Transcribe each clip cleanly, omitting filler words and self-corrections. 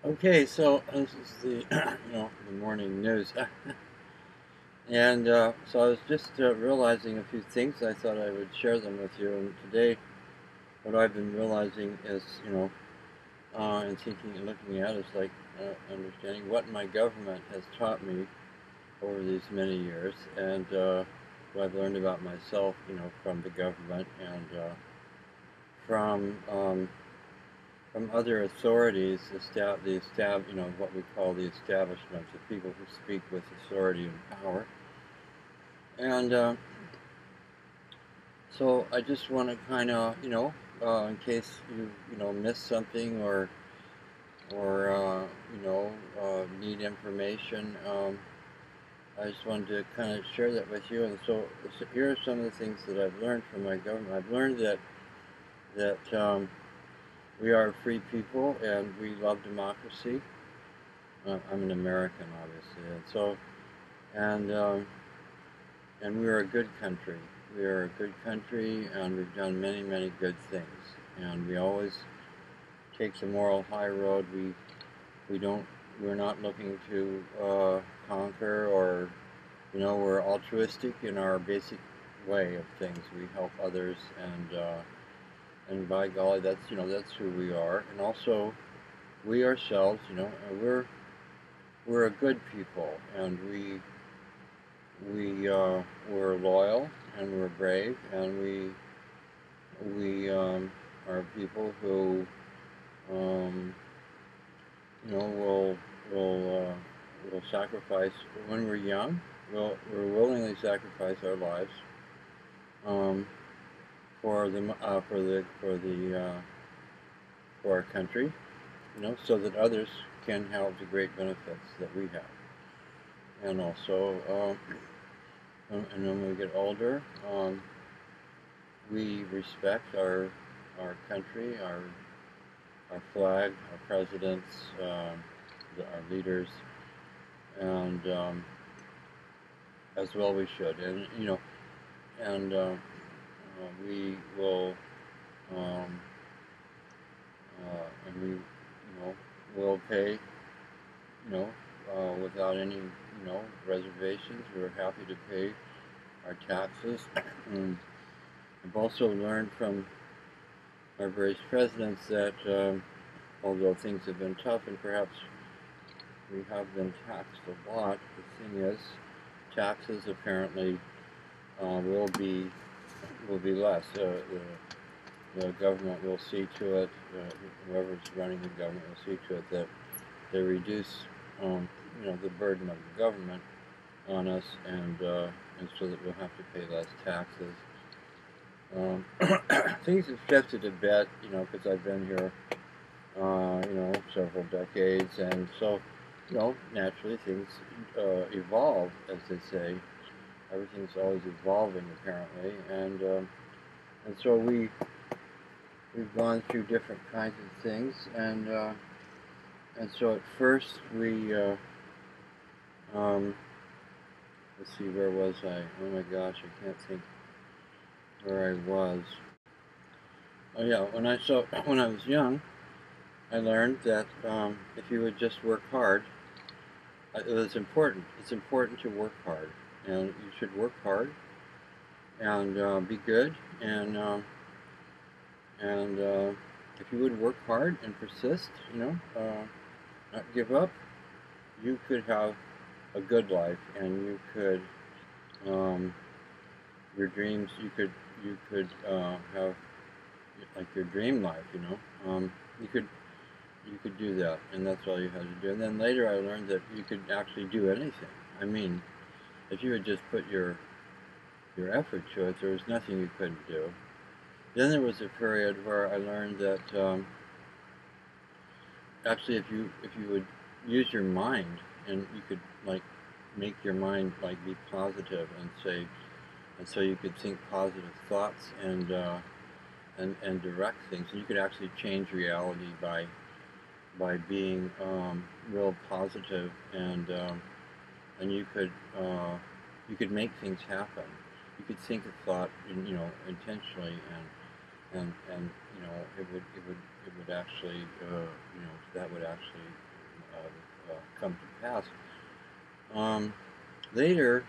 Okay, so this is the the morning news, and so I was just realizing a few things. I thought I would share them with you. And today, what I've been realizing is, and thinking and looking at is like understanding what my government has taught me over these many years, and what I've learned about myself, from the government and from from other authorities, what we call the establishment, the people who speak with authority and power. And so I just want to kind of, in case you miss something or need information, I just wanted to kind of share that with you. And so here are some of the things that I've learned from my government. I've learned that we are a free people and we love democracy. I'm an American, obviously, and we are a good country. We are a good country, and we've done many, many good things. And we always take the moral high road. We don't. We're not looking to conquer, or we're altruistic in our basic way of things. We help others, and by golly, that's who we are. And also, we ourselves, we're a good people, and we're loyal and we're brave, and we are people who um, will will will sacrifice when we're young. We'll willingly sacrifice our lives um, for our country, so that others can have the great benefits that we have. And also, and when we get older, we respect our country, our flag, our presidents, our leaders, and as well we should. And we will, um, and we, will pay, without any, reservations. We're happy to pay our taxes. And I've also learned from our various presidents that although things have been tough and perhaps we have been taxed a lot, the thing is, taxes apparently will be less. The government will see to it, whoever's running the government will see to it that they reduce, the burden of the government on us, and so that we'll have to pay less taxes. Um, Things have shifted a bit, because I've been here, several decades, and so, naturally things evolve, as they say. Everything's always evolving, apparently, and so we've gone through different kinds of things, and so at first um, let's see, where was I? Oh my gosh, I can't think where I was. Oh yeah, when I was young, I learned that if you would just work hard, it was important. It's important to work hard, and you should work hard and be good, and if you would work hard and persist, not give up, you could have a good life, and you could um, your dreams. You could have like your dream life. You could you could do that, and that's all you had to do. And then later, I learned that you could actually do anything. I mean, if you would just put your effort to it, there was nothing you couldn't do. Then there was a period where I learned that actually, if you would use your mind, and you could like make your mind like be positive and say, and so you could think positive thoughts and direct things, and you could actually change reality by being real positive, and you could make things happen. You could think a thought, intentionally, and it would actually that would actually come to pass. Um, Later,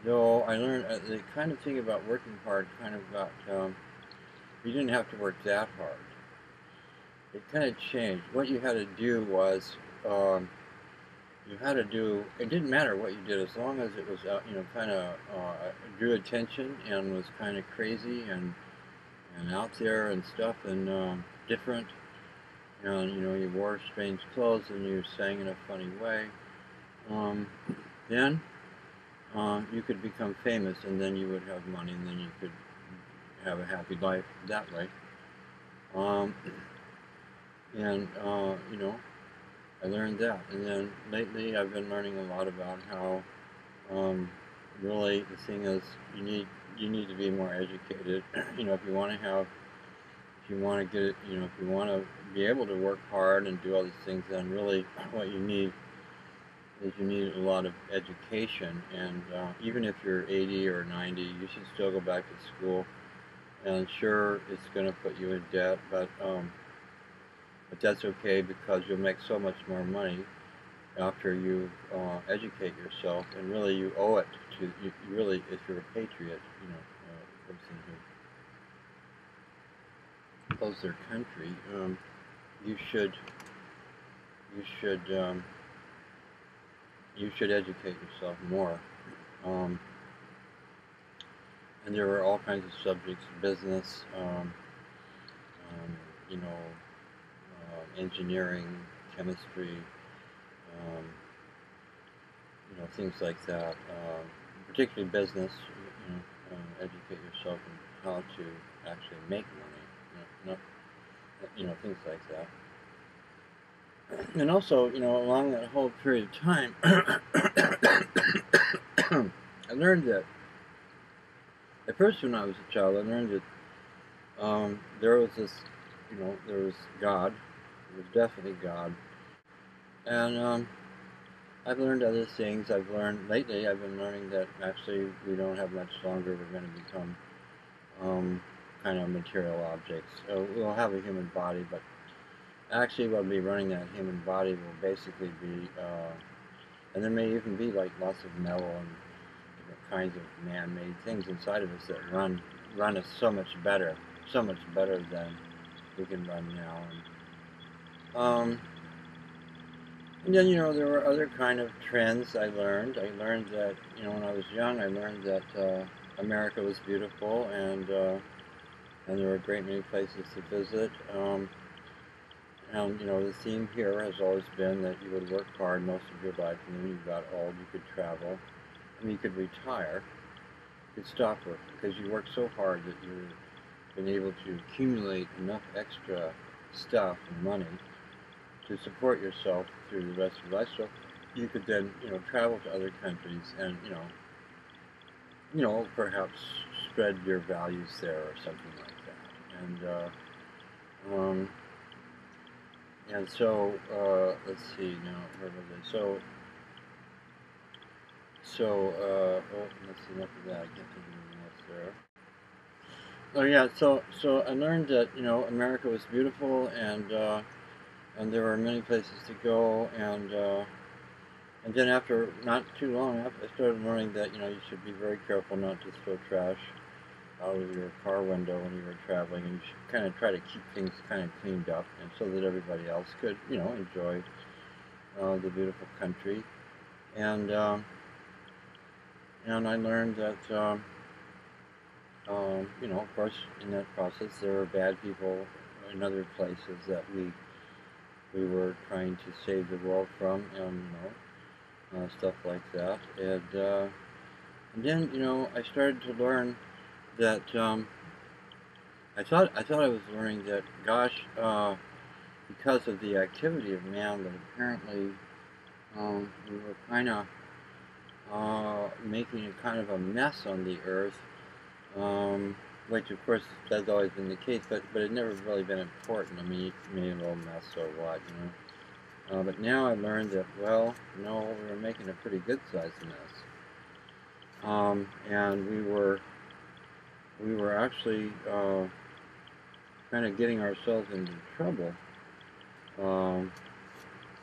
though, I learned the kind of thing about working hard kind of got, you didn't have to work that hard. It kind of changed. What you had to do was, you had to do, it didn't matter what you did as long as it was, kind of drew attention and was kind of crazy and out there and stuff and different. And, you wore strange clothes and you sang in a funny way. Um, then you could become famous, and then you would have money, and then you could have a happy life that way. Um, and I learned that. And then lately, I've been learning a lot about how really the thing is you need to be more educated. If you want to have, if you want to get it, if you want to be able to work hard and do all these things, then really what you need is you need a lot of education. And even if you're 80 or 90, you should still go back to school. And sure, it's going to put you in debt, but that's okay because you'll make so much more money after you educate yourself. And really, you owe it to you. Really, if you're a patriot, a person who loves their country, you should you should you should educate yourself more. Um, and there are all kinds of subjects: business, um, you know, engineering, chemistry, um, things like that. Particularly business. Educate yourself in how to actually make money. Things like that. And also, along that whole period of time, I learned that at first when I was a child, I learned that there was this, there was God. It was definitely God. And I've learned other things. Lately, I've been learning that actually we don't have much longer. We're going to become kind of material objects. So we'll have a human body, but actually what will be running that human body will basically be, and there may even be like lots of metal and different kinds of man-made things inside of us that run us so much better than we can run now. And then, there were other kind of trends I learned. I learned that, when I was young, I learned that America was beautiful and there were a great many places to visit. And, the theme here has always been that you would work hard most of your life, and then when you got old, you could travel. I mean, you could retire. You could stop working because you worked so hard that you've been able to accumulate enough extra stuff and money to support yourself through the rest of your life. So you could then, travel to other countries and, perhaps spread your values there or something like that. And so, let's see now, where was I? Let's see, enough of that. I can't think of anything else there. Oh yeah, so I learned that, America was beautiful and there were many places to go and then after not too long after I started learning that, you should be very careful not to throw trash out of your car window when you were traveling, and you should kind of try to keep things kind of cleaned up and so that everybody else could, enjoy the beautiful country. And I learned that, of course, in that process, there were bad people in other places that we were trying to save the world from, and stuff like that. And then, I started to learn that I thought I was learning that, gosh, because of the activity of man, that apparently we were kind of making a kind of a mess on the earth, which of course has always been the case, but it never really been important. I mean, you made a little mess, so what, but now I learned that, well, no, we were making a pretty good sized mess, and we were actually kind of getting ourselves into trouble. Um,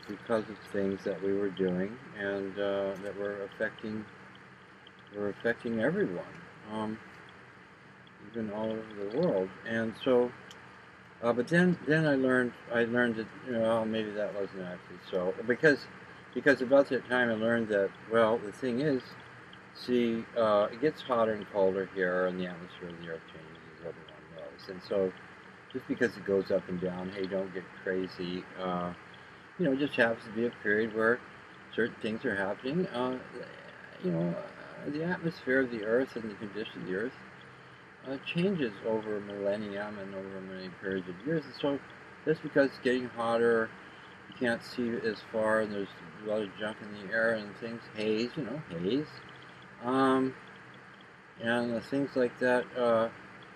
because of things that we were doing and that were affecting everyone, even all over the world. And so, but then I learned that, you know, maybe that wasn't actually so, because about that time I learned that, well, the thing is, see, it gets hotter and colder here, and the atmosphere of the Earth changes, as everyone knows. And so, just because it goes up and down, hey, don't get crazy. You know, it just happens to be a period where certain things are happening. You know, the atmosphere of the Earth and the condition of the Earth changes over millennium and over many periods of years. And so, just because it's getting hotter, you can't see as far, and there's a lot of junk in the air and things, haze, you know, haze, um, and things like that.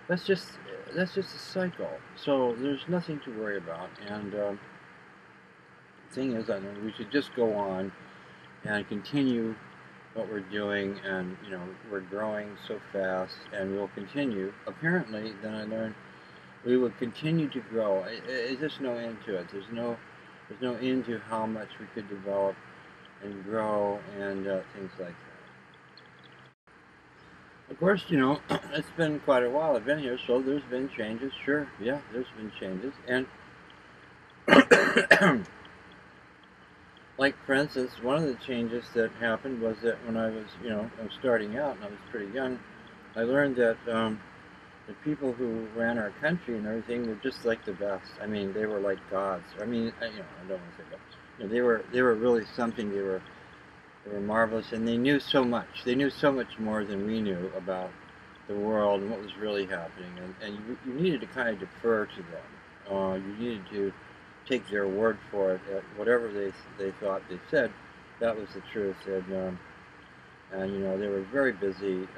That's just that's just a cycle. So there's nothing to worry about. And the thing is, I think we should just go on and continue what we're doing, and you know, we're growing so fast, and we'll continue. Apparently, then I learned we will continue to grow. There's just no end to it. There's no end to how much we could develop and grow and things like that. Of course, you know, it's been quite a while I've been here, so there's been changes. Sure, yeah, there's been changes, and like, for instance, one of the changes that happened was that when I was, you know, I was starting out and I was pretty young, I learned that the people who ran our country and everything were just like the best. I mean, they were like gods. I mean, you know, I don't want to say gods. You know, they were really something. They were marvelous, and they knew so much. They knew so much more than we knew about the world and what was really happening. And you needed to kind of defer to them. You needed to take their word for it. Whatever they thought they said, that was the truth. And you know, they were very busy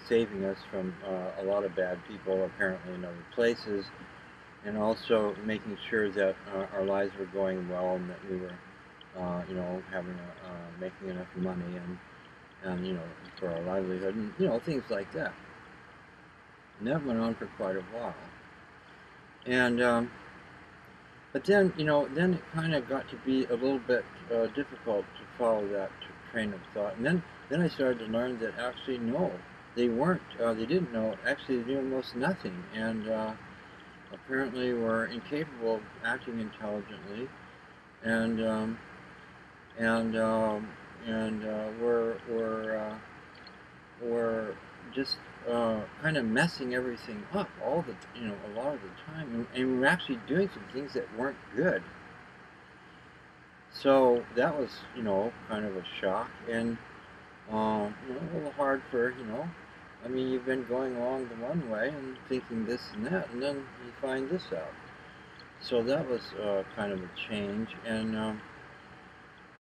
saving us from a lot of bad people, apparently in other places, and also making sure that our lives were going well and that we were, you know, making enough money and you know, for our livelihood, and you know, things like that. And that went on for quite a while. And but then, you know, then it kind of got to be a little bit difficult to follow that train of thought. And then I started to learn that actually, no, they weren't. They didn't know. Actually, they knew almost nothing, and apparently were incapable of acting intelligently, and and were just kind of messing everything up all the, you know, a lot of the time, and we were actually doing some things that weren't good. So that was, you know, kind of a shock, and you know, a little hard for, you know, I mean, you've been going along the one way and thinking this and that, and then you find this out. So that was kind of a change, and